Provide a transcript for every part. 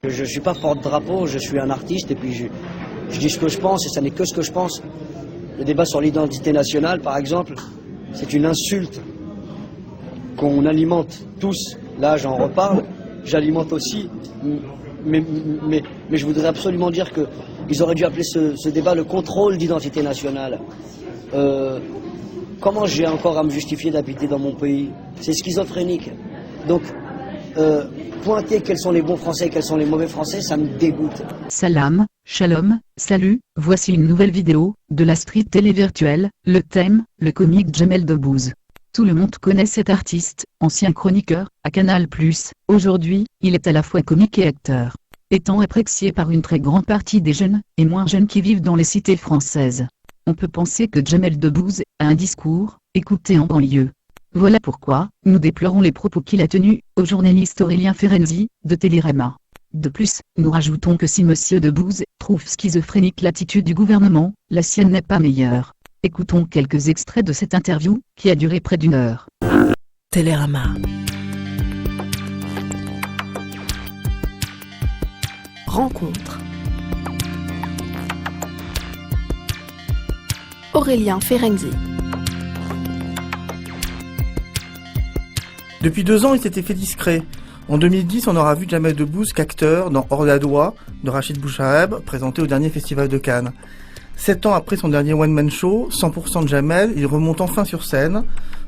Je ne suis pas porte-drapeau, je suis un artiste et puis je dis ce que je pense et ça n'est que ce que je pense. Le débat sur l'identité nationale, par exemple, c'est une insulte qu'on alimente tous. Là, j'en reparle, j'alimente aussi, mais je voudrais absolument dire qu'ils auraient dû appeler ce débat le contrôle d'identité nationale. Comment j'ai encore à me justifier d'habiter dans mon pays? C'est schizophrénique. Donc, pointer quels sont les bons Français et quels sont les mauvais Français, ça me dégoûte. Salam, shalom, salut, voici une nouvelle vidéo de la street télé virtuelle. Le thème, le comique Jamel Debbouze. Tout le monde connaît cet artiste, ancien chroniqueur, à Canal+. Aujourd'hui, il est à la fois comique et acteur. Étant apprécié par une très grande partie des jeunes, et moins jeunes qui vivent dans les cités françaises. On peut penser que Jamel Debbouze a un discours, écouté en banlieue. Voilà pourquoi, nous déplorons les propos qu'il a tenus, au journaliste Aurélien Ferenczi, de Télérama. De plus, nous rajoutons que si Monsieur Debbouze trouve schizophrénique l'attitude du gouvernement, la sienne n'est pas meilleure. Écoutons quelques extraits de cette interview, qui a duré près d'1 heure. Télérama. Rencontre. Aurélien Ferenczi. Depuis 2 ans, il s'était fait discret. En 2010, on aura vu Jamel Debbouze qu'acteur dans Hors la loi de Rachid Bouchareb, présenté au dernier festival de Cannes. 7 ans après son dernier one-man show, 100% de Jamel, il remonte enfin sur scène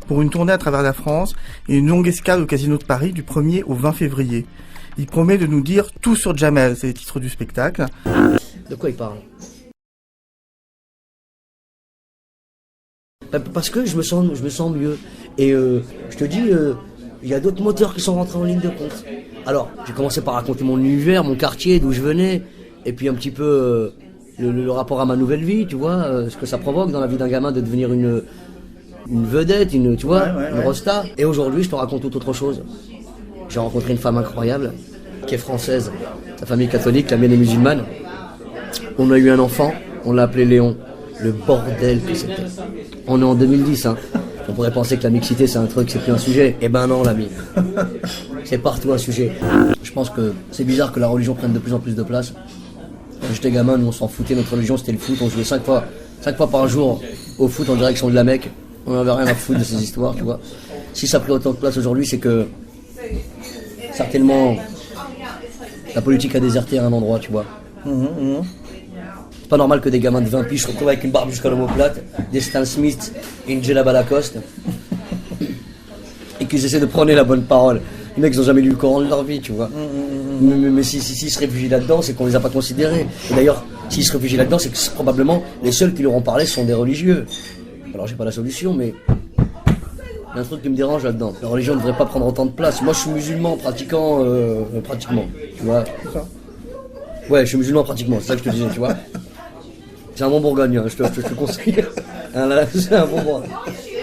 pour une tournée à travers la France et une longue escale au Casino de Paris du 1er au 20 février. Il promet de nous dire tout sur Jamel, c'est les titres du spectacle. De quoi il parle? Parce que je me sens mieux. Et je te dis, il y a d'autres moteurs qui sont rentrés en ligne de compte. Alors, j'ai commencé par raconter mon univers, mon quartier, d'où je venais, et puis un petit peu le rapport à ma nouvelle vie, tu vois, ce que ça provoque dans la vie d'un gamin de devenir une vedette, une rosta. Et aujourd'hui, je te raconte tout autre chose. J'ai rencontré une femme incroyable, qui est française. Sa famille catholique, la mienne est musulmane. On a eu un enfant, on l'a appelé Léon. Le bordel que c'était. On est en 2010, hein. On pourrait penser que la mixité c'est un truc, c'est plus un sujet. Eh ben non, l'ami. C'est partout un sujet. Je pense que c'est bizarre que la religion prenne de plus en plus de place. Quand j'étais gamin, nous on s'en foutait, notre religion c'était le foot. On jouait 5 fois par jour au foot en direction de la Mecque. On n'avait rien à foutre de ces histoires, tu vois. Si ça a pris autant de place aujourd'hui, c'est que certainement la politique a déserté à un endroit, tu vois. C'est pas normal que des gamins de 20 piges se retrouvent avec une barbe jusqu'à l'omoplate, des Stan Smith et une djellaba Lacoste, et qu'ils essaient de prôner la bonne parole. Les mecs ils ont jamais lu le Coran de leur vie, tu vois. Mais s'ils se réfugient là-dedans, c'est qu'on les a pas considérés. Et d'ailleurs, s'ils se réfugient là-dedans, c'est que probablement les seuls qui leur ont parlé sont des religieux. Alors j'ai pas la solution, mais il y a un truc qui me dérange là-dedans. La religion ne devrait pas prendre autant de place. Moi je suis musulman pratiquement, tu vois. Ouais, je suis musulman pratiquement, c'est ça que je te disais, tu vois. C'est un bon bourgogne, hein, je te conseille. C'est un bon bourgogne.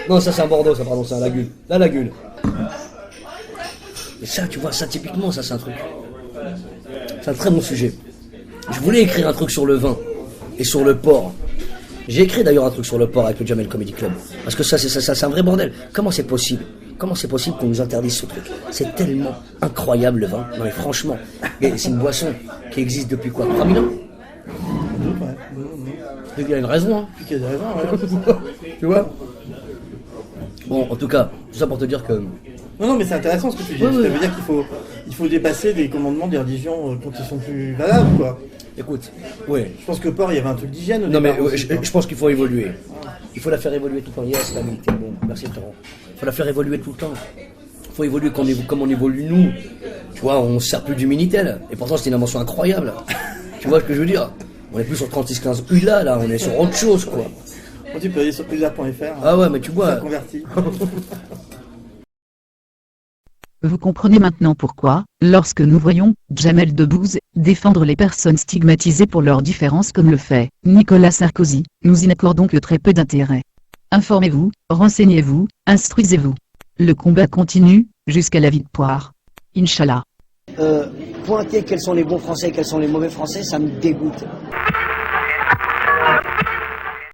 Non, ça c'est un Bordeaux, ça, pardon, c'est un Lagune. La Lagune. Et ça, tu vois, ça typiquement, ça c'est un truc. C'est un très bon sujet. Je voulais écrire un truc sur le vin et sur le porc. J'ai écrit d'ailleurs un truc sur le porc avec le Jamel Comedy Club. Parce que ça c'est un vrai bordel. Comment c'est possible qu'on nous interdise ce truc? C'est tellement incroyable le vin. Non mais franchement, c'est une boisson qui existe depuis quoi, 3000 ans? Il y a une raison, hein. Il y a des raisons, ouais. Tu vois. Bon, en tout cas, tout ça pour te dire que... Non, mais c'est intéressant ce que tu dis. Ça veut dire qu'il faut dépasser des commandements des religions quand ils sont plus valables, quoi. Écoute, ouais. Je pense que Port, il y avait un truc d'hygiène. Non, mais je pense qu'il faut évoluer. Il faut la faire évoluer tout le temps. Yes, l'ami, t'es bon. Merci, Florent. Il faut la faire évoluer tout le temps. Il faut évoluer comme on évolue nous. Tu vois, on ne sert plus du Minitel. Et pourtant, c'était une invention incroyable. Tu vois ce que je veux dire? On est plus sur 3615 ULA, là. On est sur autre chose, quoi. Bon, tu peux aller sur usa.fr. Ah ouais, mais tu vois. Ça convertit. Vous comprenez maintenant pourquoi, lorsque nous voyons Jamel Debbouze défendre les personnes stigmatisées pour leurs différences comme le fait Nicolas Sarkozy, nous y n'accordons que très peu d'intérêt. Informez-vous, renseignez-vous, instruisez-vous. Le combat continue, jusqu'à la vie de poire. Inch'Allah. Pointer quels sont les bons Français et quels sont les mauvais Français, ça me dégoûte.